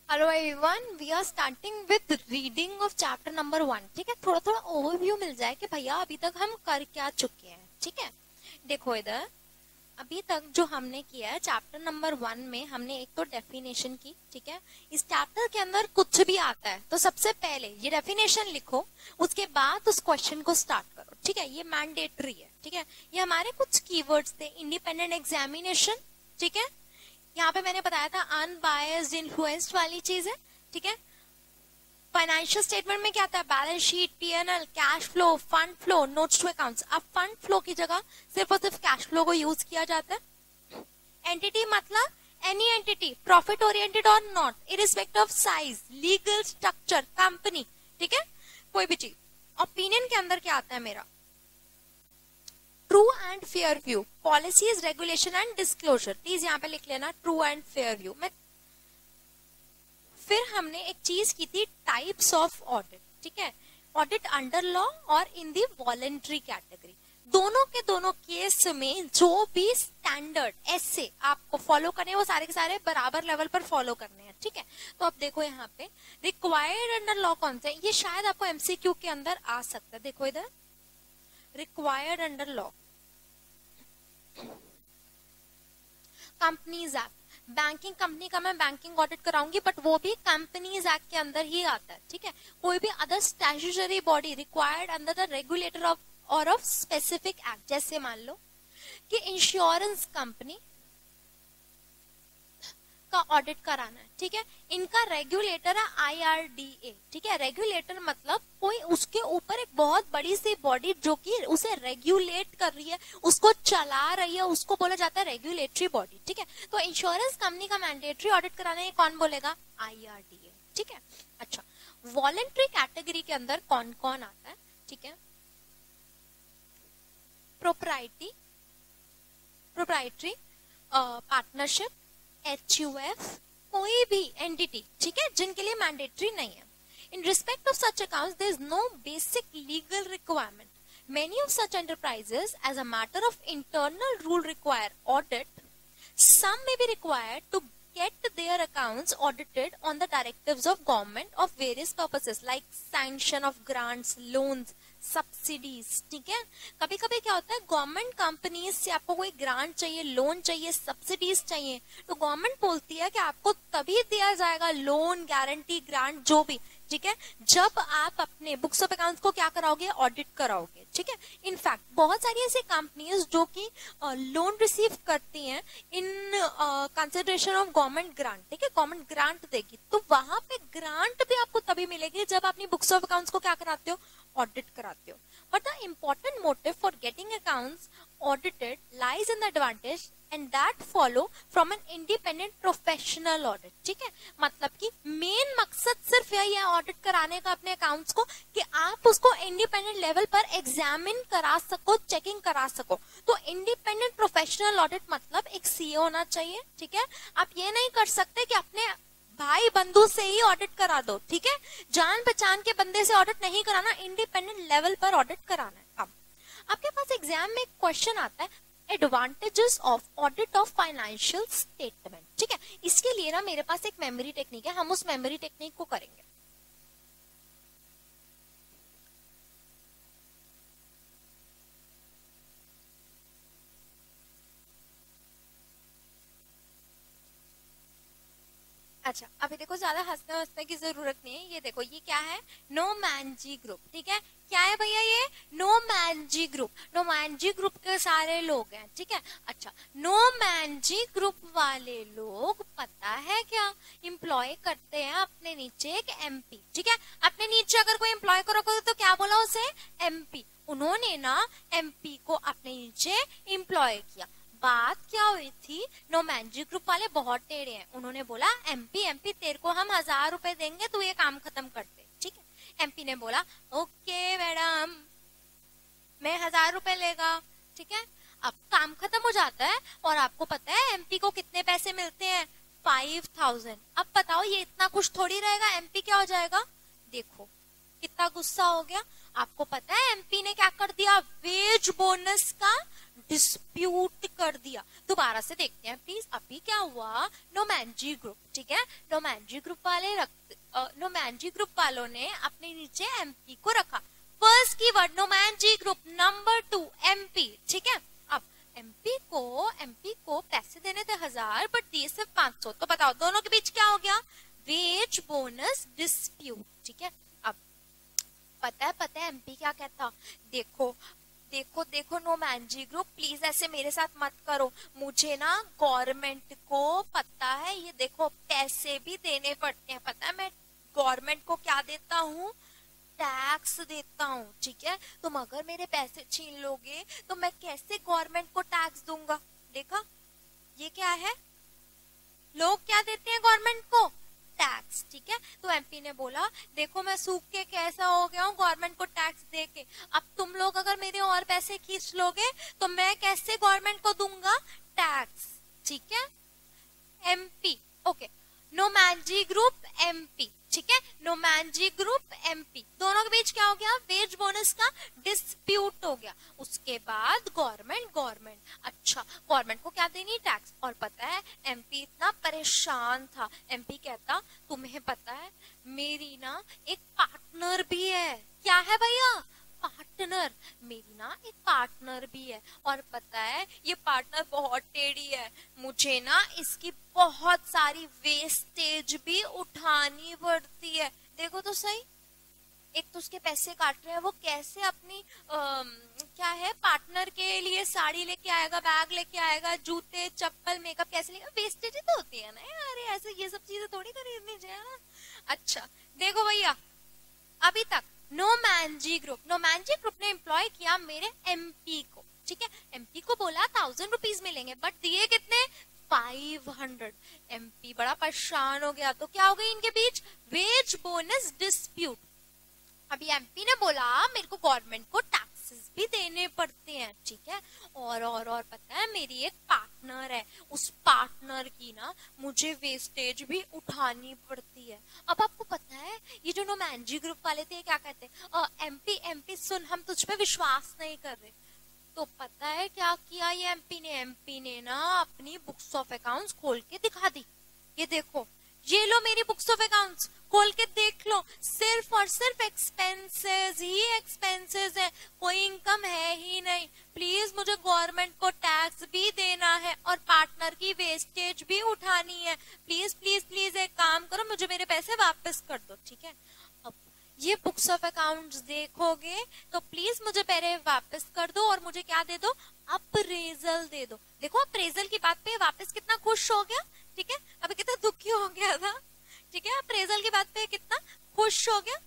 Hello everyone, we are starting with reading of chapter number 1। ठीक है, थोड़ा थोड़ा ओवरव्यू मिल जाए कि भैया अभी तक हम कर क्या चुके हैं। ठीक है, देखो इधर अभी तक जो हमने किया है चैप्टर नंबर 1 में हमने एक तो डेफिनेशन की। ठीक है, इस चैप्टर के अंदर कुछ भी आता है तो सबसे पहले ये डेफिनेशन लिखो, उसके बाद उस क्वेश्चन को स्टार्ट करो। ठीक है, ये मैंडेटरी है। ठीक है, ये हमारे कुछ कीवर्ड्स थे। इंडिपेंडेंट एग्जामिनेशन, ठीक है, यहाँ पे मैंने बताया था अनबायस्ड इन्फ्लुएंस्ड वाली चीज है। ठीक है, फाइनेंशियल स्टेटमेंट में क्या आता है? Balance sheet, PNL, cash flow, fund flow, notes to accounts. अब फंड फ्लो की जगह सिर्फ और सिर्फ कैश फ्लो को यूज किया जाता है। एंटिटी मतलब एनी एंटिटी, प्रॉफिट ओरिएंटेड और not, irrespective of size, legal structure, company. ठीक है, कोई भी चीज। ओपिनियन के अंदर क्या आता है मेरा? True and fair view, policies, regulation and disclosure. Please यहाँ पे लिख लेना ट्रू एंड फेयर व्यू में। फिर हमने एक चीज की थी टाइप्स ऑफ ऑडिट। ठीक है, ऑडिट अंडर लॉ और इन दी वॉलेंट्री कैटेगरी। दोनों के दोनों केस में जो भी स्टैंडर्ड ऐसे आपको फॉलो करने हैं वो सारे के सारे बराबर लेवल पर फॉलो करने हैं। ठीक है, तो अब देखो यहाँ पे रिक्वायर्ड अंडर लॉ कौन सा है? ये शायद आपको एमसीक्यू के अंदर आ सकता है। देखो इधर required under law, companies act. Banking company का मैं बैंकिंग ऑडिट कराऊंगी, बट वो भी कंपनीज एक्ट के अंदर ही आता है। ठीक है, कोई भी other statutory body required under the regulator of और ऑफ स्पेसिफिक एक्ट। जैसे मान लो कि इंश्योरेंस कंपनी का ऑडिट कराना है। ठीक है, इनका रेगुलेटर है आईआरडीए। ठीक है, रेगुलेटर मतलब कोई उसके ऊपर एक बहुत बड़ी सी बॉडी जो कि उसे रेगुलेट कर रही है, उसको चला रही है, उसको बोला जाता है रेगुलेटरी बॉडी। ठीक है, तो इंश्योरेंस कंपनी का मैंडेटरी ऑडिट कराना है, कौन बोलेगा? आईआरडीए। ठीक है, अच्छा, वॉलेंट्री कैटेगरी के अंदर कौन कौन आता है? ठीक है, प्रोप्राइटरी, पार्टनरशिप, HUF, कोई भी एंटिटी। ठीक है, जिनके लिए मैंडेटरी नहीं है। In respect of such accounts there is no basic legal requirement. Many of such enterprises, as a matter of internal rule, require audit. Some may be required to get their accounts audited on the directives of government of various purposes like sanction of grants, loans, subsidies. ठीक है, कभी कभी क्या होता है government companies से आपको कोई ग्रांट चाहिए, लोन चाहिए, सब्सिडीज चाहिए, तो गवर्नमेंट बोलती है कि आपको तभी दिया जाएगा लोन, गारंटी, ग्रांट, जो भी। ठीक है, जब आप अपने बुक्स ऑफ अकाउंट्स को क्या कराओगे? ऑडिट कराओगे। ठीक है, इनफैक्ट बहुत सारी ऐसी कंपनीज जो कि लोन रिसीव करती हैं in consideration of government grant. ठीक है, गवर्नमेंट ग्रांट देगी तो वहां पे ग्रांट भी आपको तभी मिलेगी जब अपनी बुक्स ऑफ अकाउंट्स को क्या कराते हो? ऑडिट कराते हो। But the important motive for getting accounts audited lies in the advantage and that follow from an independent professional audit. ठीक है, मतलब कि मेन मकसद सिर्फ यही है ऑडिट कराने का अपने अकाउंट्स को कि आप उसको इंडिपेंडेंट लेवल पर एग्जामिन करा सको, चेकिंग करा सको। तो इंडिपेंडेंट प्रोफेशनल ऑडिट मतलब एक सीए होना चाहिए। ठीक है, आप ये नहीं कर सकते कि अपने भाई बंधु से ही ऑडिट करा दो। ठीक है, जान पहचान के बंदे से ऑडिट नहीं कराना, इंडिपेंडेंट लेवल पर ऑडिट कराना है। अब आपके पास एग्जाम में एक क्वेश्चन आता है advantages of audit of financial statement. ठीक है, इसके लिए ना मेरे पास एक मेमोरी टेक्निक है, हम उस मेमोरी टेक्निक को करेंगे। अच्छा, अभी देखो ज्यादा हंसने हंसने की जरूरत नहीं है। ये देखो ये क्या है? नो मैन जी ग्रुप। ठीक है, क्या है भैया? ये नो मैन जी ग्रुप। नो मैन जी ग्रुप के सारे लोग हैं। ठीक है, अच्छा, नो मैन जी ग्रुप वाले लोग पता है क्या एम्प्लॉय करते हैं अपने नीचे एक एमपी। ठीक है, अपने नीचे अगर कोई एम्प्लॉय करोगे तो क्या बोला उसे? एमपी। उन्होंने ना एमपी को अपने नीचे एम्प्लॉय किया। बात क्या हुई थी? नो मैनजी ग्रुप वाले बहुत टेढ़े हैं, उन्होंने बोला एमपी एमपी तेरे को हम 1000 रुपए देंगे, तू ये काम खत्म कर दे। ठीक है, एमपी ने बोला ओके मैडम, मैं 1000 रुपए लेगा। ठीक है, अब काम खत्म हो जाता है और आपको पता है एमपी को कितने पैसे मिलते हैं? 5000। अब बताओ ये इतना कुछ थोड़ी रहेगा, एमपी क्या हो जाएगा? देखो कितना गुस्सा हो गया। आपको पता है एमपी ने क्या कर दिया? वेज बोनस का डिस्प्यूट कर दिया। दोबारा से देखते हैं प्लीज, अभी क्या हुआ, नोमैंजी ग्रुप, ठीक है, नोमैंजी ग्रुप वालों ने अपने नीचे एमपी को रखा। फर्स्ट कीवर्ड नोमैंजी ग्रुप, नंबर 2 एमपी, ठीक है। अब एमपी को पैसे देने थे 1000 बट दिए सिर्फ 500, तो बताओ दोनों के बीच क्या हो गया, वेज बोनस डिस्प्यूट, ठीक है। अब पता है एमपी क्या कहता, देखो नोमैंजी ग्रुप प्लीज ऐसे मेरे साथ मत करो, मुझे ना गवर्नमेंट को पता है, ये देखो पैसे भी देने पड़ते हैं, पता है मैं गवर्नमेंट को क्या देता हूँ, टैक्स देता हूँ, ठीक है। तुम अगर मेरे पैसे छीन लोगे तो मैं कैसे गवर्नमेंट को टैक्स दूंगा। देखा ये क्या है, लोग क्या देते हैं गवर्नमेंट को, टैक्स, ठीक है। तो एमपी ने बोला देखो मैं सूख के कैसा हो गया हूँ गवर्नमेंट को टैक्स दे के, अब तुम लोग अगर मेरे और पैसे खींच लोगे तो मैं कैसे गवर्नमेंट को दूंगा टैक्स, ठीक है। एमपी, ओके, नोमैंजी ग्रुप एमपी, ठीक है, नोमैंजी ग्रुप एमपी, दोनों के बीच क्या हो गया, वेज बोनस का डिस्प्यूट हो गया। उसके बाद गवर्नमेंट, अच्छा गवर्नमेंट को क्या देनी, टैक्स। और पता है एमपी इतना परेशान था, एमपी कहता तुम्हें पता है मेरी ना एक पार्टनर भी है, क्या है भैया, पार्टनर, मेरी ना एक पार्टनर भी है, और पता है ये पार्टनर बहुत टेढ़ी है, मुझे ना इसकी बहुत सारी वेस्टेज भी उठानी पड़ती है। देखो तो सही, एक तो उसके पैसे काट रहे हैं, वो कैसे अपनी क्या है पार्टनर के लिए साड़ी लेके आएगा, बैग लेके आएगा, जूते चप्पल मेकअप कैसे लेगा, वेस्टेज ही तो होती है ना यार, ऐसे ये सब चीजें थोड़ी खरीदनी चाहिए ना। अच्छा देखो भैया, अभी तक नोमैंजी ग्रुप ने एम्प्लॉय किया मेरे एमपी को, ठीक है, एमपी को बोला 1000 रुपीज मिलेंगे बट दिए कितने, 500। एमपी बड़ा परेशान हो गया, तो क्या हो गई इनके बीच, वेज बोनस डिस्प्यूट। अभी एमपी ने बोला मेरे को गवर्नमेंट को टैक्सेस भी देने पड़ते हैं, ठीक है, और पता है मेरी एक पार्टनर है, उस पार्टनर की ना मुझे वेस्टेज भी उठानी पड़ती है। अब आपको पता है ये जो नोमैंजी ग्रुप वाले थे क्या कहते हैं, एमपी सुन हम तुझ पे विश्वास नहीं कर रहे। तो पता है क्या किया ये एमपी ने ना अपनी बुक्स ऑफ अकाउंट्स खोल के दिखा दी, ये देखो ये लो मेरी बुक्स ऑफ अकाउंट्स खोल के देख लो, सिर्फ और सिर्फ एक्सपेंसेस ही एक्सपेंसेस है, कोई इनकम है ही नहीं, प्लीज मुझे गवर्नमेंट को टैक्स भी देना है और पार्टनर की वेस्टेज भी उठानी है, प्लीज प्लीज प्लीज एक काम करो मुझे मेरे पैसे वापस कर दो, ठीक है। अब ये बुक्स ऑफ अकाउंट्स देखोगे तो प्लीज मुझे पहले वापस कर दो और मुझे क्या दे दो, अप्रेजल दे दो। देखो अप्रेजल की बात पे वापस कितना खुश हो गया, ठीक है, अभी कितना दुखी हो गया था, ठीक है, अप्रेजल की बात पे कितना खुश हो गया।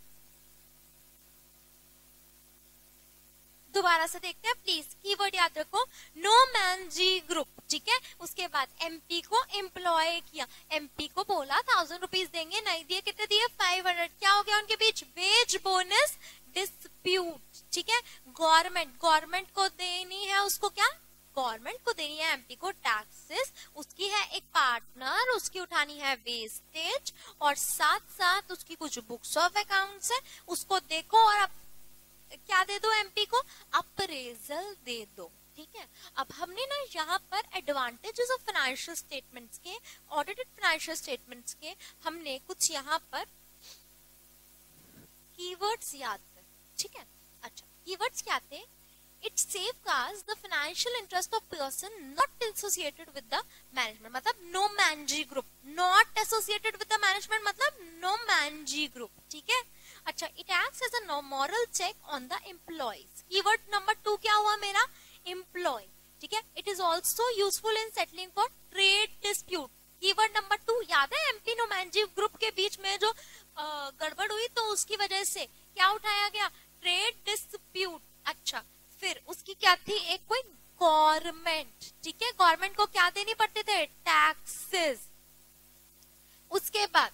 दोबारा से देखते हैं प्लीज, कीवर्ड याद रखो, नोमैंजी ग्रुप, ठीक है। उसके बाद एमपी को एम्प्लॉय किया, एमपी को बोला 1000 रुपीज देंगे, नहीं दिए, कितने दिए, 500। क्या हो गया उनके बीच, वेज बोनस डिस्प्यूट, ठीक है। गवर्नमेंट को देनी है, उसको क्या, गवर्नमेंट को देनी है एमपी को टैक्सेस, उसकी है एक पार्टनर, उसकी उठानी है वेस्टेज, और साथ साथ उसकी कुछ बुक्स ऑफ अकाउंट्स है, उसको देखो और क्या दे दो एमपी को, अप्रेजल दे दो, ठीक है। अब हमने ना यहाँ पर एडवांटेजेस ऑफ फाइनेंशियल स्टेटमेंट्स के, ऑडिटेड फाइनेंशियल स्टेटमेंट्स के, हमने कुछ यहाँ पर कीवर्ड्स याद कर, ठीक है। अच्छा कीवर्ड्स क्या थे, it safeguards the financial interest of person not associated with the management, मतलब नोमैंजी group, not associated with the management मतलब नोमैंजी ग्रुप, ठीक है। अच्छा it acts as a moral check on the employees, keyword number 2 क्या हुआ मेरा, एम्प्लॉय, ठीक है। it is also useful in settling for trade dispute, keyword number 2 याद है, एमपी नोमैंजी ग्रुप के बीच में जो गड़बड़ हुई तो उसकी वजह से क्या उठाया गया, ट्रेड डिस्प्यूट। अच्छा फिर उसकी क्या थी, एक कोई गवर्नमेंट, ठीक है, गवर्नमेंट को क्या देनी पड़ते थे, टैक्सेस। उसके बाद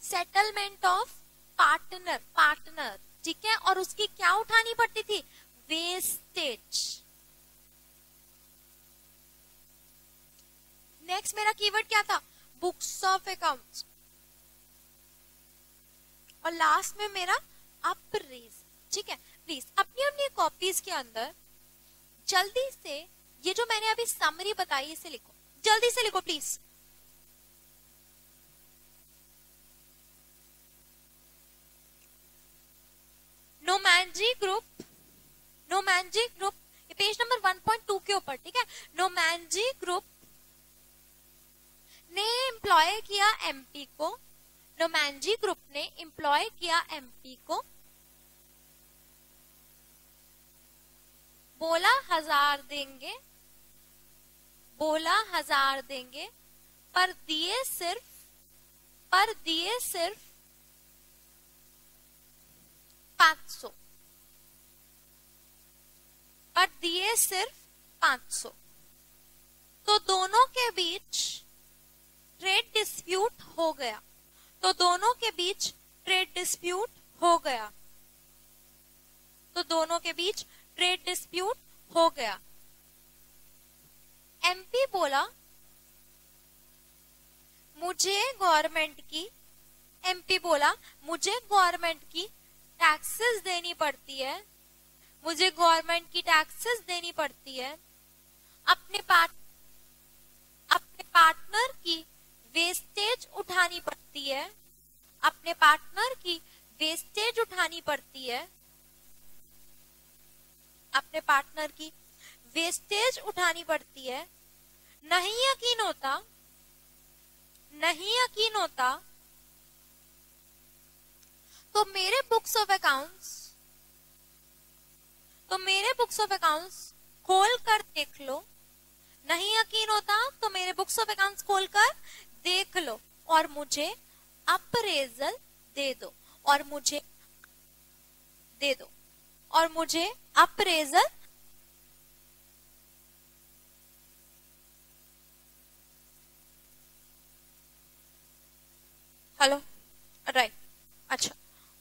सेटलमेंट ऑफ पार्टनर, ठीक है, और उसकी क्या उठानी पड़ती थी, वेस्टेज। नेक्स्ट मेरा कीवर्ड क्या था, बुक्स ऑफ अकाउंट्स, और लास्ट में मेरा अप्रेज, ठीक है। प्लीज अपनी अपनी कॉपीज के अंदर जल्दी से ये जो मैंने अभी समरी बताई इसे लिखो, जल्दी से लिखो प्लीज। नोमैंजी ग्रुप, नोमैंजी ग्रुप, ये पेज नंबर 1.2 के ऊपर, ठीक है। नोमैंजी ग्रुप ने एम्प्लॉय किया एमपी को, नोमैंजी ग्रुप ने एम्प्लॉय किया एमपी को, बोला 1000 देंगे, बोला 1000 देंगे, पर दिए सिर्फ 500, पर दिए सिर्फ 500। तो दोनों के बीच ट्रेड डिस्प्यूट हो गया, तो दोनों के बीच ट्रेड डिस्प्यूट हो गया, तो दोनों के बीच ट्रेड डिस्प्यूट हो गया। एमपी बोला मुझे गवर्नमेंट की, एमपी बोला मुझे गवर्नमेंट की टैक्सेस देनी पड़ती है, मुझे गवर्नमेंट की टैक्सेस देनी पड़ती है, अपने पार्टनर की वेस्टेज उठानी पड़ती है, अपने पार्टनर की वेस्टेज उठानी पड़ती है, अपने पार्टनर की वेस्टेज उठानी पड़ती है। नहीं यकीन होता, नहीं यकीन होता तो मेरे बुक्स ऑफ अकाउंट्स, तो मेरे बुक्स ऑफ अकाउंट्स खोल कर देख लो, नहीं यकीन होता तो मेरे बुक्स ऑफ अकाउंट्स खोल कर देख लो और मुझे अप्रेजल दे दो, और मुझे दे दो, और मुझे अप्रेजल, हेलो, राइट, अच्छा।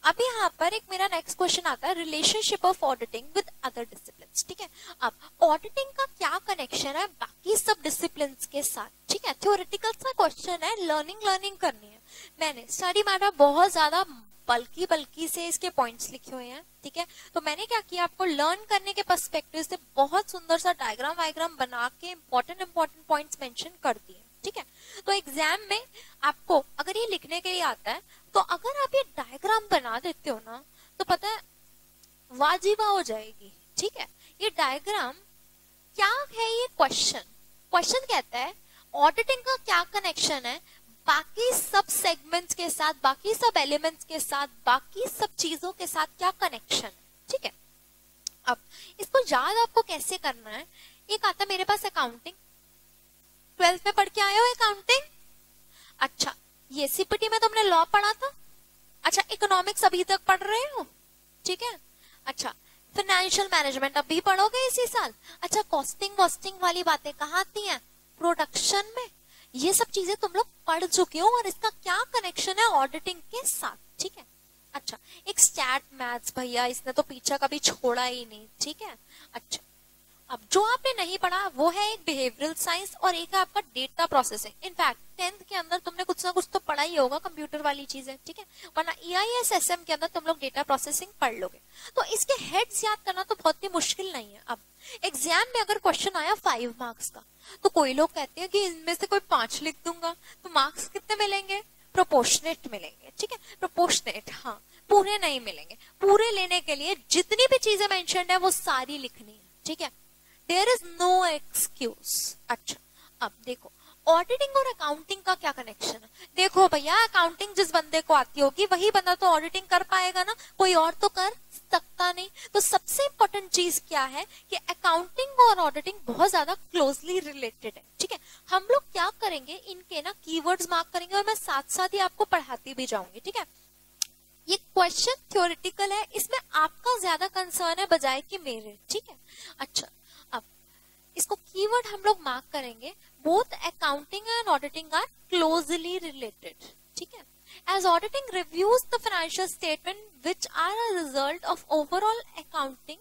अब यहाँ पर एक मेरा नेक्स्ट क्वेश्चन आता है, relationship of auditing with other disciplines, ठीक है। अब ऑडिटिंग का क्या कनेक्शन है बाकी सब डिसिप्लिन्स के साथ, ठीक है। थ्योरेटिकल सा क्वेश्चन है, लर्निंग करनी है। मैंने स्टडी मैटर बहुत ज्यादा बल्कि से इसके पॉइंट्स लिखे हुए हैं, ठीक है। तो मैंने क्या किया, आपको लर्न करने के पर्सपेक्टिव से बहुत सुंदर सा डायग्राम बना के इंपॉर्टेंट पॉइंट्स मेंशन कर दिए, ठीक है। तो एग्जाम में आपको अगर ये लिखने के लिए आता है, तो अगर आप ये डायग्राम बना देते हो ना, तो पता है वाजिबा हो जाएगी, ठीक है। ये डायग्राम क्या है, ये क्वेश्चन कहता है ऑडिटिंग का क्या कनेक्शन है बाकी सब सेगमेंट्स के साथ, बाकी सब एलिमेंट्स के साथ, बाकी सब चीजों के साथ क्या कनेक्शन है, ठीक है। अब इसको याद आपको कैसे करना है, एक आता है मेरे पास अकाउंटिंग, 12th में पढ़ के आए हो अकाउंटिंग, अच्छा। ये सीपीटी में तुमने लॉ पढ़ा था, अच्छा। इकोनॉमिक्स अभी तक पढ़ रहे हो, ठीक है, अच्छा। फाइनेंशियल मैनेजमेंट अभी पढ़ोगे इसी साल, अच्छा। कॉस्टिंग वॉस्टिंग वाली बातें कहाँ आती हैं, प्रोडक्शन में। ये सब चीजें तुम लोग पढ़ चुके हो और इसका क्या कनेक्शन है ऑडिटिंग के साथ, ठीक है, अच्छा। एक स्टैट मैथ्स भैया, इसने तो पीछा कभी छोड़ा ही नहीं, ठीक है, अच्छा। अब जो आपने नहीं पढ़ा वो है एक बिहेवियरल साइंस और एक है आपका डेटा प्रोसेसिंग। इनफैक्ट 10th के अंदर तुमने कुछ ना कुछ तो पढ़ा ही होगा कंप्यूटर वाली चीजें, ठीक है, वरना EISSM के अंदर तुम लोग डेटा प्रोसेसिंग पढ़ लोगे। तो इसके हेड्स याद करना तो बहुत ही मुश्किल नहीं है। अब एग्जाम में अगर क्वेश्चन आया 5 मार्क्स का, तो कोई लोग कहते हैं कि इनमें से कोई 5 लिख दूंगा तो मार्क्स कितने मिलेंगे, प्रोपोर्शनेट मिलेंगे, ठीक है, प्रोपोर्शनेट, हाँ, पूरे नहीं मिलेंगे। पूरे लेने के लिए जितनी भी चीजें मेंशन्ड है वो सारी लिखनी है, ठीक है, देयर इज नो एक्सक्यूज। अच्छा, अब देखो ऑडिटिंग और अकाउंटिंग का क्या कनेक्शन है। देखो भैया, अकाउंटिंग जिस बंदे को आती होगी वही बंदा तो ऑडिटिंग कर पाएगा ना, कोई और तो कर सकता नहीं। तो सबसे इंपॉर्टेंट चीज क्या है कि अकाउंटिंग और ऑडिटिंग बहुत ज्यादा क्लोजली रिलेटेड है, ठीक है। हम लोग क्या करेंगे, इनके ना कीवर्ड्स मार्क करेंगे और मैं साथ साथ ही आपको पढ़ाती भी जाऊंगी, ठीक है। ये क्वेश्चन थ्योरेटिकल है, इसमें आपका ज्यादा कंसर्न है बजाय कि मेरे, ठीक है। अच्छा, अब इसको कीवर्ड हम लोग मार्क करेंगे, both accounting and auditing are closely related, ठीक है। As auditing reviews the financial statement which are a result of overall accounting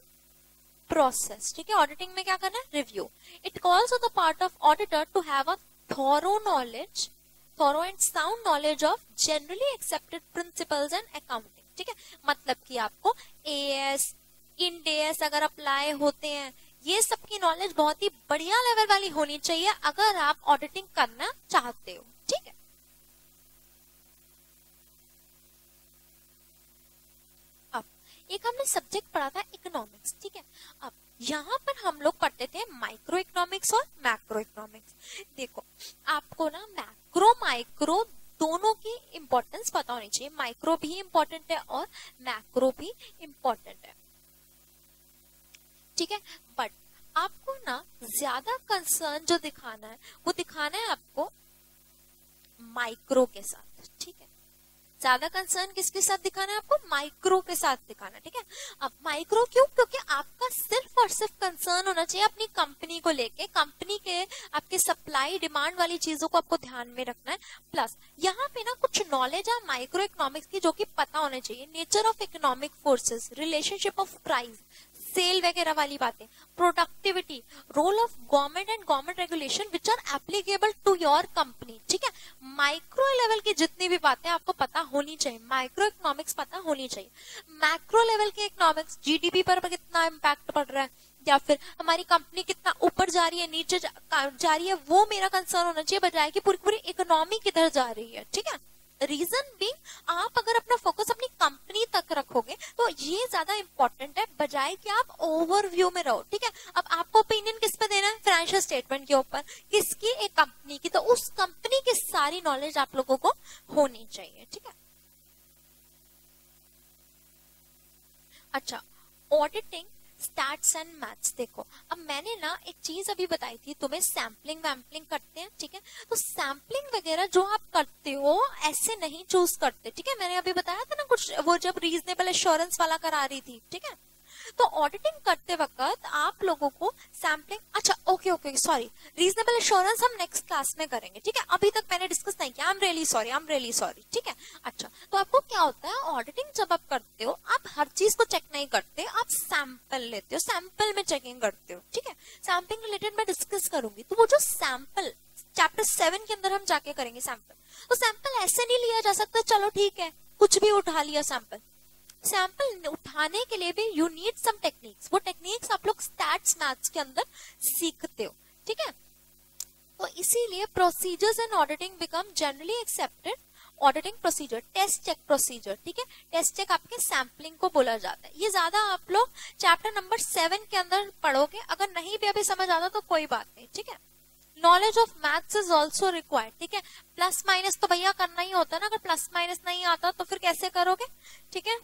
process, ठीक है। ऑडिटिंग में क्या करना है, review. It calls on the part of auditor to have a thorough and sound knowledge of generally accepted principles and accounting, ठीक है। मतलब कि आपको AS, इंड AS अगर अप्लाई होते हैं ये सबकी नॉलेज बहुत ही बढ़िया लेवल वाली होनी चाहिए अगर आप ऑडिटिंग करना चाहते हो, ठीक है। अब एक हमने सब्जेक्ट पढ़ा था इकोनॉमिक्स, ठीक है। अब यहाँ पर हम लोग पढ़ते थे माइक्रो इकोनॉमिक्स और मैक्रो इकोनॉमिक्स। देखो आपको ना मैक्रो माइक्रो दोनों की इंपॉर्टेंस पता होनी चाहिए। माइक्रो भी इंपॉर्टेंट है और मैक्रो भी इंपॉर्टेंट है, ठीक है। बट आपको ना ज्यादा कंसर्न जो दिखाना है वो दिखाना है आपको माइक्रो के साथ, ठीक है। ज्यादा कंसर्न किसके साथ दिखाना है आपको? माइक्रो के साथ दिखाना, ठीक है। अब माइक्रो क्यों? क्योंकि आपका सिर्फ और सिर्फ कंसर्न होना चाहिए अपनी कंपनी को लेके, कंपनी के आपके सप्लाई डिमांड वाली चीजों को आपको ध्यान में रखना है। प्लस यहाँ पे ना कुछ नॉलेज है माइक्रो इकोनॉमिक्स की जो कि पता होने चाहिए। Nature of economic forces, relationship of price, sale वगैरह वाली बातें, productivity, role of government and government regulation which are applicable to your company, ठीक है। माइक्रो लेवल की जितनी भी बातें आपको पता होनी चाहिए, माइक्रो इकोनॉमिक्स पता होनी चाहिए। मैक्रो लेवल के इकोनॉमिक्स, जीडीपी पर कितना इम्पैक्ट पड़ रहा है या फिर हमारी कंपनी कितना ऊपर जा रही है नीचे जा रही है, वो मेरा कंसर्न होना चाहिए, बजाय कि पूरी पूरी इकोनॉमी किधर जा रही है, ठीक है। रीजन बीइंग, आप अगर अपना फोकस अपनी कंपनी तक रखोगे तो ये ज्यादा इंपॉर्टेंट है बजाय कि आप ओवरव्यू में रहो, ठीक है। अब आपको ओपिनियन किस पे देना है? फाइनेंशियल स्टेटमेंट के ऊपर, किसकी? एक कंपनी की, तो उस कंपनी की सारी नॉलेज आप लोगों को होनी चाहिए, ठीक है। अच्छा, ऑडिटिंग स्टैट्स एंड मैथ्स। देखो अब मैंने ना एक चीज अभी बताई थी तुम्हें, सैम्पलिंग वैम्पलिंग करते हैं, ठीक है। तो सैम्पलिंग वगैरह जो आप करते हो ऐसे नहीं चूज करते, ठीक है। मैंने अभी बताया था ना कुछ, वो जब रीजनेबल एश्योरेंस वाला करा रही थी, ठीक है। तो ऑडिटिंग करते वक्त आप लोगों को सैम्पलिंग, अच्छा okay okay sorry, reasonable assurance हम नेक्स्ट क्लास में करेंगे, ठीक है। अभी तक मैंने डिस्कस नहीं किया, आई एम रियली सॉरी, ठीक है। अच्छा, तो आपको क्या होता है, ऑडिटिंग जब आप करते हो आप हर चीज को चेक नहीं करते, आप सैंपल लेते हो, सैंपल में चेकिंग करते हो, ठीक है। सैम्पलिंग रिलेटेड मैं डिस्कस करूंगी, तो वो जो सैंपल चैप्टर 7 के अंदर हम जाके करेंगे सैंपल। तो सैंपल ऐसे नहीं लिया जा सकता चलो ठीक है कुछ भी उठा लिया सैंपल। सैंपल उठाने के लिए भी यू नीड सम टेक्निक्स, वो टेक्निक्स आप लोग स्टैट्स मैथ्स के अंदर सीखते हो, ठीक है। तो इसीलिए procedures in auditing become generally accepted auditing procedure, test check procedure, ठीक है। टेस्ट चेक आपके सैंपलिंग को बोला जाता है। ये ज्यादा आप लोग चैप्टर नंबर 7 के अंदर पढ़ोगे, अगर नहीं भी अभी समझ आता तो कोई बात नहीं, ठीक है। Knowledge of maths is also required, ठीक है। प्लस माइनस तो भैया करना ही होता है ना, अगर प्लस माइनस नहीं आता तो फिर कैसे करोगे, ठीक है।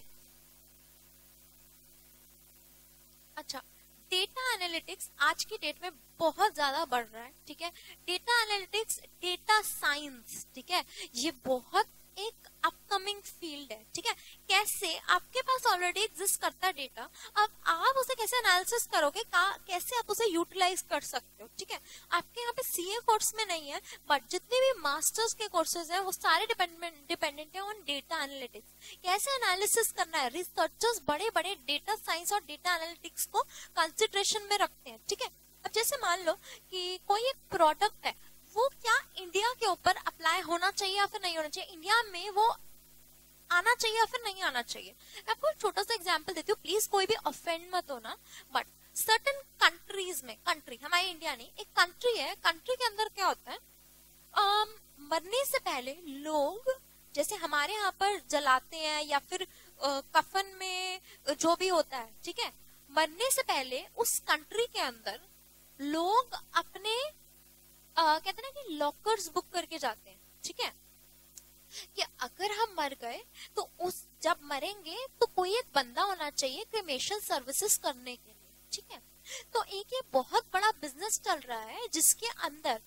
अच्छा, डेटा एनालिटिक्स आज की डेट में बहुत ज्यादा बढ़ रहा है, ठीक है। डेटा एनालिटिक्स, डेटा साइंस, ठीक है, ये बहुत एक अपकमिंग फील्ड है, ठीक है। कैसे? आपके पास ऑलरेडी एग्जिस्ट करता है डेटा, अब आप उसे कैसे एनालिसिस करोगे, कैसे आप उसे यूटिलाइज कर सकते हो, ठीक है। आपके यहाँ पे सीए कोर्स में नहीं है, बट जितने भी मास्टर्स के कोर्सेज हैं वो सारे डिपेंडेंट है ऑन डेटा एनालिटिक्स। कैसे एनालिसिस करना है, रिसर्चर्स बड़े बड़े डेटा साइंस और डेटा एनालिटिक्स को कंसिडरेशन में रखते हैं, ठीक है। अब जैसे मान लो कि कोई एक प्रोडक्ट है, वो क्या इंडिया के ऊपर अप्लाई होना चाहिए या फिर नहीं होना चाहिए, इंडिया में वो आना चाहिए या फिर नहीं आना चाहिए। मैं आपको एक छोटा सा एग्जांपल देती हूँ, प्लीज कोई भी ऑफेंड मत होना, बट सर्टेन कंट्रीज में, कंट्री हमारी इंडिया नहीं, एक कंट्री है, कंट्री के अंदर क्या होता है, मरने से पहले लोग जैसे हमारे यहाँ पर जलाते हैं या फिर कफन में जो भी होता है, ठीक है, मरने से पहले उस कंट्री के अंदर लोग अपने कहते हैं ना कि लॉकर्स बुक करके जाते हैं, ठीक है, कि अगर हम मर गए तो उस जब मरेंगे तो कोई एक बंदा होना चाहिए क्रिमेशन सर्विसेज करने के लिए, ठीक है। तो एक ये बहुत बड़ा बिजनेस चल रहा है जिसके अंदर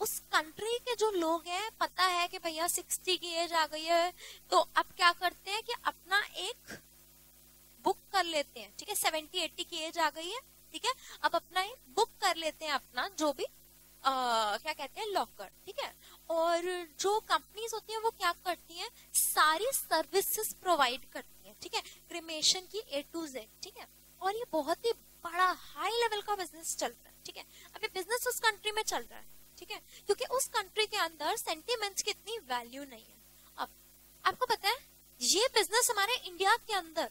उस कंट्री के जो लोग हैं, पता है कि भैया 60 की एज आ गई है, तो अब क्या करते हैं कि अपना एक बुक कर लेते हैं, ठीक है, 70-80 की एज आ गई है, ठीक है, अब अपना एक बुक कर लेते हैं अपना जो भी क्या कहते हैं लॉकर, ठीक है। और जो कंपनीज होती हैं वो क्या करती हैं, सारी सर्विसेज प्रोवाइड करती हैं, ठीक है, क्रिमेशन की A to Z, ठीक है। और ये बहुत ही बड़ा हाई लेवल का बिजनेस चल रहा है, ठीक है। अभी बिजनेस उस कंट्री में चल रहा है, ठीक है, क्योंकि उस कंट्री के अंदर सेंटिमेंट्स की इतनी वैल्यू नहीं है। अब आपको पता है ये बिजनेस हमारे इंडिया के अंदर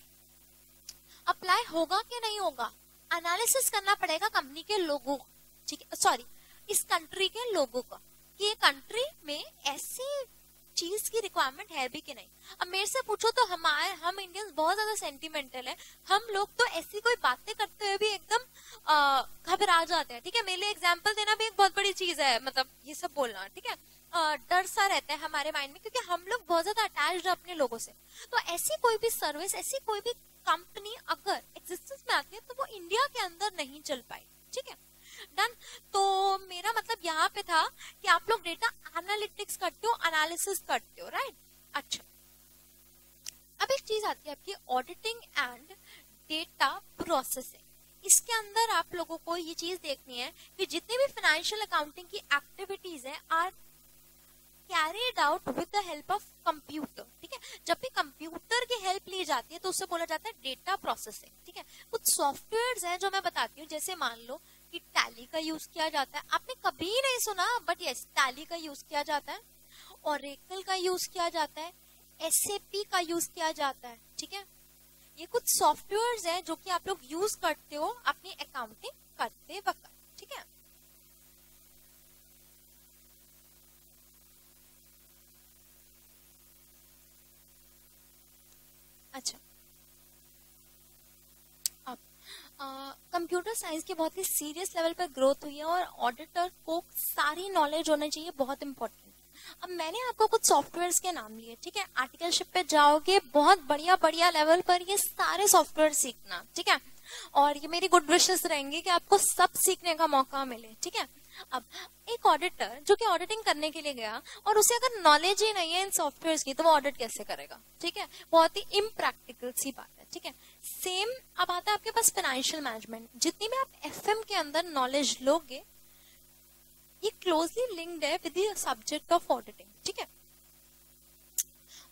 अप्लाई होगा कि नहीं होगा, एनालिसिस करना पड़ेगा कंपनी के लोगों का, ठीक है, सॉरी इस कंट्री के लोगों का, कि ये कंट्री में ऐसी चीज की रिक्वायरमेंट है भी कि नहीं। अब मेरे से पूछो तो हम इंडियंस बहुत ज्यादा सेंटिमेंटल है, हम लोग तो ऐसी कोई बातें करते हुए भी एकदम घबरा जाते हैं, ठीक है। मेरे लिए एग्जांपल देना भी एक बहुत बड़ी चीज है, मतलब ये सब बोलना, ठीक है। डर सा रहता है हमारे माइंड में, क्योंकि हम लोग बहुत ज्यादा अटैच्ड है अपने लोगों से। तो ऐसी कोई भी सर्विस, ऐसी कोई भी कंपनी अगर एग्जिस्टेंस में आती है तो वो इंडिया के अंदर नहीं चल पाई, ठीक है। डन। तो मेरा मतलब यहाँ पे था कि आप लोग डेटा एनालिटिक्स करते हो, एनालिसिस करते हो, राइट। अच्छा, अब एक चीज आती है आपकी ऑडिटिंग एंड डेटा प्रोसेसिंग। इसके अंदर आप लोगों को ये चीज देखनी है कि जितनी भी फाइनेंशियल अकाउंटिंग की एक्टिविटीज है are carried out with the help of computer, ठीक है। जब भी कंप्यूटर की हेल्प ली जाती है तो उससे बोला जाता है डेटा प्रोसेसिंग, ठीक है। कुछ सॉफ्टवेयर्स हैं जो मैं बताती हूँ, जैसे मान लो कि टैली का यूज किया जाता है, आपने कभी नहीं सुना बट यस टैली का यूज किया जाता है, ओरेकल का यूज किया जाता है, एसएपी का यूज किया जाता है, ठीक है। ये कुछ सॉफ्टवेयर्स हैं जो कि आप लोग यूज करते हो अपनी अकाउंटिंग करते वक्त, ठीक है। अच्छा, अब कंप्यूटर साइंस की बहुत ही सीरियस लेवल पर ग्रोथ हुई है और ऑडिटर को सारी नॉलेज होना चाहिए, बहुत इंपॉर्टेंट। अब मैंने आपको कुछ सॉफ्टवेयर्स के नाम लिए, ठीक है। आर्टिकलशिप पे जाओगे, बहुत बढ़िया बढ़िया लेवल पर ये सारे सॉफ्टवेयर सीखना, ठीक है। और ये मेरी गुड विशेस रहेंगी कि आपको सब सीखने का मौका मिले, ठीक है। अब एक ऑडिटर जो कि ऑडिटिंग करने के लिए गया और उसे अगर नॉलेज ही नहीं है इन सॉफ्टवेयर की, तो वो ऑडिट कैसे करेगा, ठीक है। बहुत ही इम्प्रैक्टिकल सी बात है, ठीक है। सेम अब आता है आपके पास फाइनेंशियल मैनेजमेंट। जितनी भी आप एफएम के अंदर नॉलेज लोगे, ये क्लोजली लिंक्ड है with the subject of auditing, ठीक है।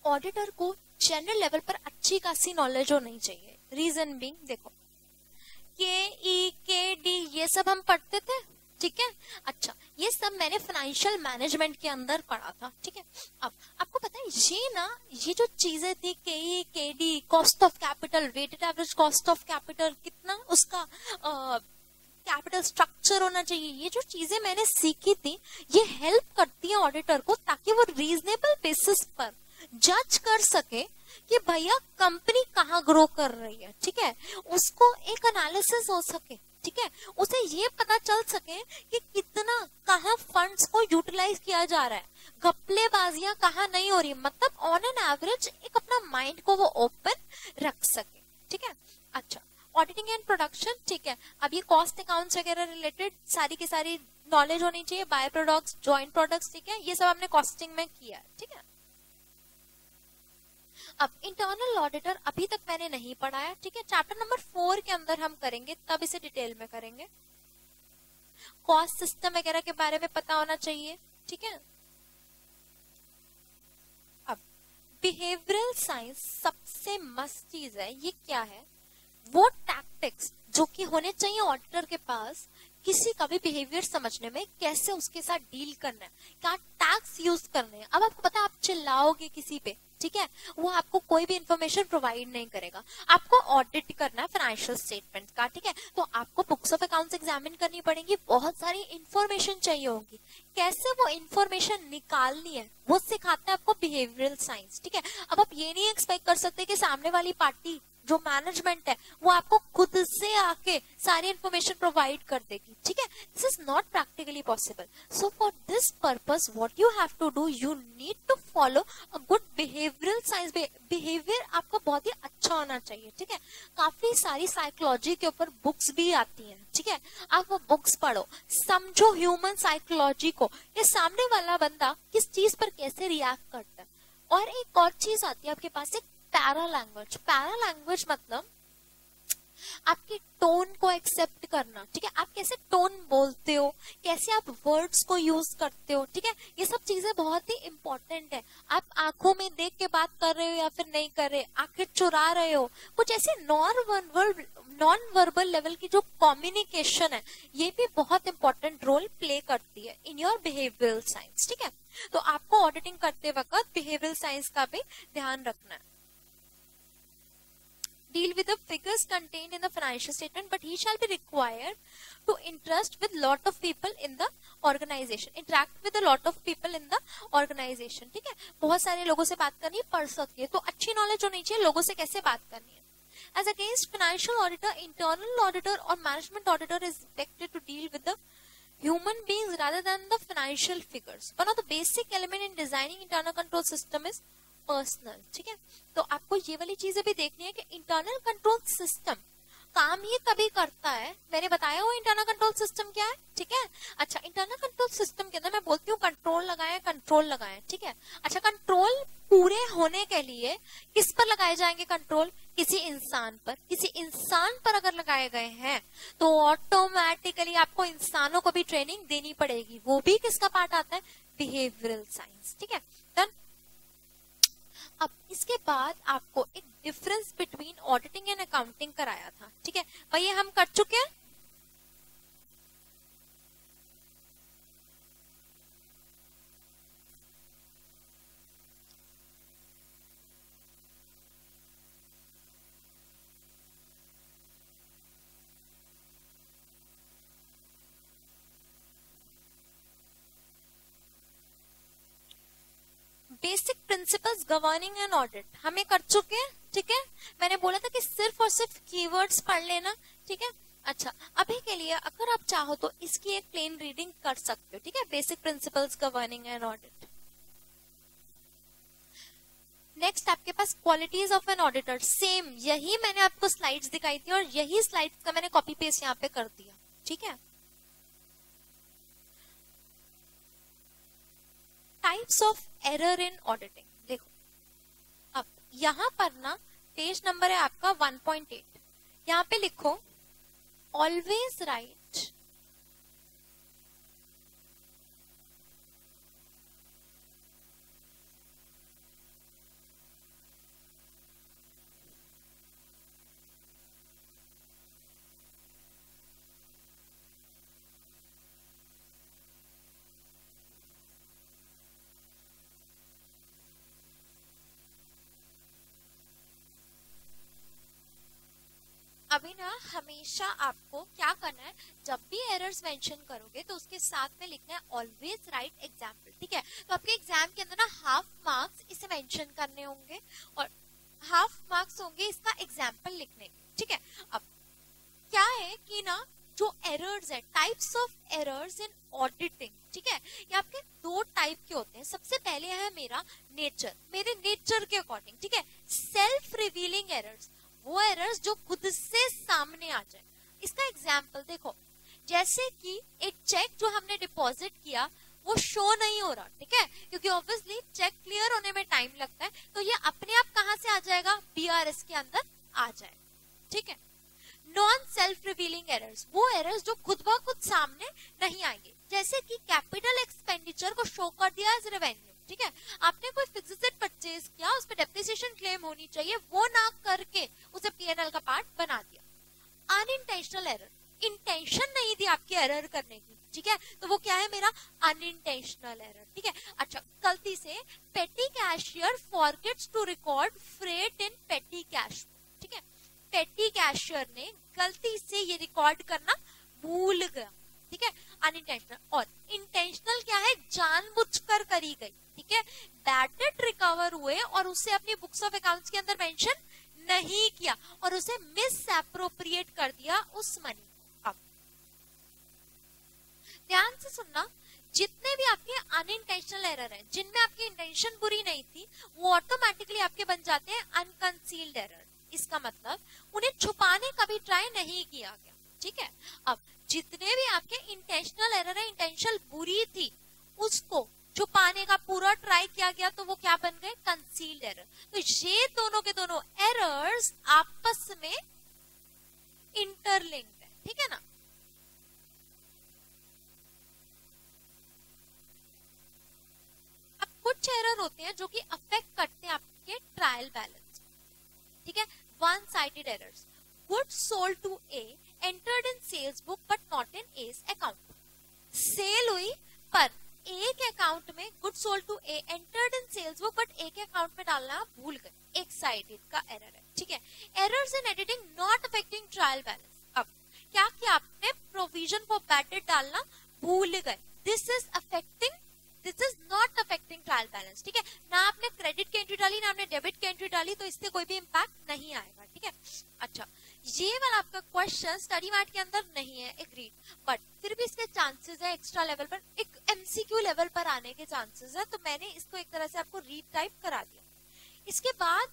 ऑडिटर को जनरल लेवल पर अच्छी खासी नॉलेज होनी चाहिए। रीजन बीइंग, देखो के ई के डी ये सब हम पढ़ते थे, ठीक है। अच्छा, ये सब मैंने फाइनेंशियल मैनेजमेंट के अंदर पढ़ा था, ठीक है। अब आपको पता है ये जो चीजें थी, K E K D, cost of capital, weighted average cost of capital, कितना उसका कैपिटल स्ट्रक्चर होना चाहिए, ये जो चीजें मैंने सीखी थी ये हेल्प करती है ऑडिटर को, ताकि वो रीजनेबल बेसिस पर जज कर सके कि भैया कंपनी कहाँ ग्रो कर रही है, ठीक है। उसको एक एनालिसिस हो सके, ठीक है। उसे ये पता चल सके कि कितना कहाँ फंड्स को यूटिलाइज किया जा रहा है, घपलेबाजियां कहाँ नहीं हो रही, मतलब ऑन एन एवरेज एक अपना माइंड को वो ओपन रख सके, ठीक है। अच्छा, ऑडिटिंग एंड प्रोडक्शन, ठीक है। अब ये कॉस्ट अकाउंट्स वगैरह रिलेटेड सारी की सारी नॉलेज होनी चाहिए, बाय प्रोडक्ट्स, जॉइंट प्रोडक्ट्स, ठीक है। ये सब हमने कॉस्टिंग में किया, ठीक है। अब इंटरनल ऑडिटर अभी तक मैंने नहीं पढ़ाया, ठीक है। चैप्टर नंबर 4 के अंदर हम करेंगे, तब इसे डिटेल में करेंगे। कॉस्ट सिस्टम वगैरह के बारे में पता होना चाहिए, ठीक है। अब बिहेवियरल साइंस सबसे मस्त चीज है, ये क्या है, वो टैक्टिक्स जो कि होने चाहिए ऑडिटर के पास किसी का भी बिहेवियर समझने में, कैसे उसके साथ डील करना है, क्या टैक्स यूज करने हैं। अब आपको पता है, आप चिल्लाओगे किसी पे, ठीक है, वो आपको कोई भी इंफॉर्मेशन प्रोवाइड नहीं करेगा। आपको ऑडिट करना है फाइनेंशियल स्टेटमेंट का, ठीक है, तो आपको बुक्स ऑफ अकाउंट्स एग्जामिन करनी पड़ेगी, बहुत सारी इंफॉर्मेशन चाहिए होगी। कैसे वो इंफॉर्मेशन निकालनी है वो सिखाता है आपको बिहेवियरल साइंस, ठीक है। अब आप ये नहीं एक्सपेक्ट कर सकते कि सामने वाली पार्टी जो मैनेजमेंट है वो आपको खुद से आके सारी इंफॉर्मेशन प्रोवाइड कर देगी, ठीक है। This is not practically possible. So for this purpose what you have to do, you need to follow a good behavioural science. Behaviour आपका बहुत ही अच्छा होना चाहिए, ठीक है। काफी सारी साइकोलॉजी के ऊपर बुक्स भी आती हैं, ठीक है। आप वो बुक्स पढ़ो, समझो ह्यूमन साइकोलॉजी को, ये सामने वाला बंदा किस चीज पर कैसे रिएक्ट करता है। और एक और चीज आती है आपके पास, एक पैरा लैंग्वेज। पैरा लैंग्वेज मतलब आपकी टोन को एक्सेप्ट करना, ठीक है। आप कैसे टोन बोलते हो, कैसे आप वर्ड्स को यूज करते हो, ठीक है। ये सब चीजें बहुत ही इंपॉर्टेंट है। आप आंखों में देख के बात कर रहे हो या फिर नहीं कर रहे, आंखें चुरा रहे हो, कुछ ऐसे नॉन वर्बल लेवल की जो कम्युनिकेशन है, ये भी बहुत इंपॉर्टेंट रोल प्ले करती है इन योर बिहेवियरल साइंस, ठीक है। तो आपको ऑडिटिंग करते वक्त बिहेवियरल साइंस का भी ध्यान रखना है। deal with the figures contained in the financial statement, but he shall be required to interact with lot of people in the organization. ठीक है, बहुत सारे लोगों से बात करनी है, पढ़ सकती है, तो अच्छी नॉलेज होनी चाहिए लोगों से कैसे बात करनी है. As against financial auditor, internal auditor or management auditor is expected to deal with the human beings rather than the financial figures. One of the basic element in designing internal control system is personal. ठीक है, तो आपको ये वाली चीजें भी देखनी है कि इंटरनल कंट्रोल सिस्टम काम ये कभी करता है. मैंने बताया वो इंटरनल कंट्रोल सिस्टम क्या है. ठीक है, अच्छा, इंटरनल कंट्रोल सिस्टम के अंदर मैं बोलती हूँ कंट्रोल लगाए. ठीक है, अच्छा, कंट्रोल पूरे होने के लिए किस पर लगाए जाएंगे कंट्रोल? किसी इंसान पर अगर लगाए गए हैं तो ऑटोमेटिकली आपको इंसानों को भी ट्रेनिंग देनी पड़ेगी. वो भी किसका पार्ट आता है? Behavioural science. ठीक है, डन. अब इसके बाद आपको एक difference between auditing and accounting कराया था. ठीक है भाई, ये हम कर चुके हैं. Basic principles governing and audit हमें कर चुके हैं. ठीक है, मैंने बोला था कि सिर्फ और सिर्फ कीवर्ड्स पढ़ लेना. ठीक है, अच्छा, अभी के लिए अगर आप चाहो तो इसकी एक प्लेन रीडिंग कर सकते हो. ठीक है, basic principles governing and audit. Next आपके पास qualities of an auditor. Same यही मैंने आपको स्लाइड्स दिखाई थी और यही स्लाइड्स का मैंने कॉपी पेस्ट यहाँ पे कर दिया. ठीक है, types of error in auditing. देखो, अब यहां पर ना पेज नंबर है आपका 1.8. यहां पे लिखो ऑलवेज राइट अभी ना हमेशा आपको क्या करना है, जब भी एरर्स मेंशन करोगे तो उसके साथ में लिखना है ऑलवेज राइट एग्जाम्पल. ठीक है, तो आपके एग्जाम के अंदर ना हाफ मार्क्स इसे मेंशन करने होंगे और हाफ मार्क्स होंगे इसका एग्जाम्पल लिखने के. ठीक है, अब क्या है कि ना जो एरर्स है, types of errors in auditing. ठीक है, ये आपके दो टाइप के होते हैं. सबसे पहले है मेरा नेचर, मेरे नेचर के अकॉर्डिंग. ठीक है, सेल्फ रिवीलिंग एरर्स, वो एरर्स जो खुद से सामने आ जाए. इसका एग्जाम्पल देखो, जैसे कि एक चेक जो हमने डिपॉजिट किया वो शो नहीं हो रहा. ठीक है, क्योंकि ऑब्वियसली चेक क्लियर होने में टाइम लगता है, तो ये अपने आप कहां से आ जाएगा? बीआरएस के अंदर आ जाएगा. ठीक है, नॉन सेल्फ रिवीलिंग एरर्स, वो एरर्स जो खुद ब खुद सामने नहीं आएंगे. जैसे कि कैपिटल एक्सपेंडिचर को शो कर दिया एज रेवेन्यू. ठीक है, आपने कोई फिक्स्ड एसेट परचेज किया, उस पर डेप्रिसिएशन क्लेम होनी चाहिए, वो ना करके उसे पीएनएल का पार्ट बना दिया. अनइंटेंशनल एरर, इंटेंशन नहीं थी आपकी एरर करने की. ठीक है, तो वो क्या है? मेरा अनइंटेंशनल एरर. ठीक है, अच्छा, गलती से petty cashier forgets to record freight in petty cash. ठीक है, पेटी कैशियर ने गलती से ये रिकॉर्ड करना भूल गया. ठीक है, अनइंटेंशनल. और इंटेंशनल क्या है? जानबूझकर करी गई. ठीक है, बैड डेट रिकवर हुए और उसे अपनी बुक्स ऑफ अकाउंट्स के अंदर मेंशन नहीं किया और उसे मिस एप्रोप्रिएट कर दिया उस मनी को. अब ध्यान से सुनना, जितने भी आपके अनइंटेंशनल एरर हैं, जिनमें आपकी इंटेंशन बुरी नहीं थी, वो ऑटोमेटिकली आपके बन जाते हैं अनकंसील्ड एरर. इसका मतलब उन्हें छुपाने का भी ट्राई नहीं किया गया. ठीक है, अब जितने भी आपके इंटेंशनल एरर है, इंटेंशन बुरी थी, उसको छुपाने का पूरा ट्राई किया गया, तो वो क्या बन गए? Concealed error. तो ये दोनों के दोनों एरर्स आपस में इंटरलिंक्ड है. ठीक है ना. अब कुछ एरर होते हैं जो कि अफेक्ट करते हैं आपके ट्रायल बैलेंस. ठीक है, one sided errors. Goods sold to A entered in sales book but not in A's account. Sale हुई पर एक अकाउंट में good sold to A entered in sales book, but एक अकाउंट में डालना भूल गए, एक साइडेड का एरर है, ठीक है। Errors in editing not affecting trial balance. अब क्या किया आपने, प्रोविजन फॉर बैड डेट डालना भूल गए, this is not affecting trial balance, ठीक है। ना आपने क्रेडिट की एंट्री डाली ना आपने डेबिट की एंट्री डाली, तो इससे कोई भी इंपैक्ट नहीं आएगा, ठीक है। अच्छा, ये वाला आपका क्वेश्चन स्टडी मैट के अंदर नहीं है, एग्रीड, बट फिर भी इसके चांसेस है एक्स्ट्रा लेवल पर, एक एमसीक्यू लेवल पर आने के चांसेस है, तो मैंने इसको एक तरह से आपको रीटाइप करा दिया। इसके बाद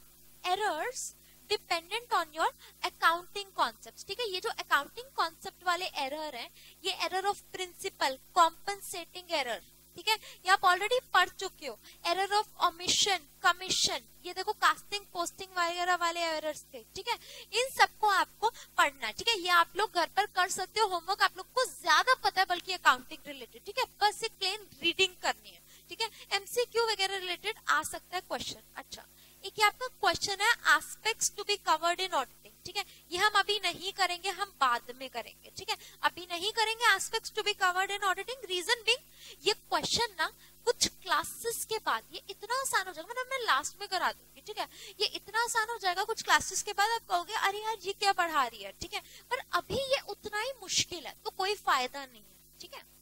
errors dependent on your accounting concept, ठीक है। ये जो अकाउंटिंग कॉन्सेप्ट वाले एरर हैं, ये error of principle, compensating error, ठीक है, ये आप ऑलरेडी पढ़ चुके हो। एरर ऑफ ओमिशन, कमीशन, ये देखो कास्टिंग पोस्टिंग वगैरह वाले एरर्स थे, ठीक है। इन सबको आपको पढ़ना है, ठीक है। ये आप लोग घर पर कर सकते हो, होमवर्क आप लोग को ज्यादा पता है बल्कि अकाउंटिंग रिलेटेड, ठीक है। बस एक प्लेन रीडिंग करनी है, ठीक है। एमसीक्यू वगैरह रिलेटेड आ सकता है क्वेश्चन। अच्छा, एक आपका क्वेश्चन है aspects to be covered in auditing, ठीक है। ये हम अभी नहीं करेंगे, हम बाद में करेंगे, ठीक है। अभी नहीं करेंगे aspects to be covered in auditing, reason being ये क्वेश्चन ना कुछ क्लासेस के बाद ये इतना आसान हो जाएगा, मतलब मैं लास्ट में करा दूंगी, ठीक है। ये इतना आसान हो जाएगा कुछ क्लासेस के बाद, आप कहोगे अरे यार ये क्या पढ़ा रही है, ठीक है। पर अभी ये उतना ही मुश्किल है, तो कोई फायदा नहीं है, ठीक है।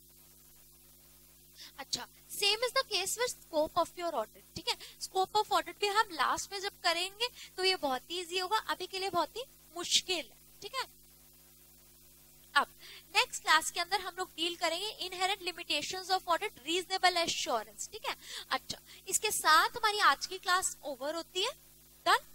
अच्छा, same is the case with scope of your audit, ठीक है। स्कोप ऑफ ऑडिट भी हम लास्ट में जब करेंगे तो ये बहुत ही इजी होगा, अभी के लिए बहुत ही मुश्किल है, ठीक है। अब नेक्स्ट क्लास के अंदर हम लोग डील करेंगे inherent limitations of audit, reasonable assurance, ठीक है। अच्छा, इसके साथ हमारी आज की क्लास ओवर होती है, डन।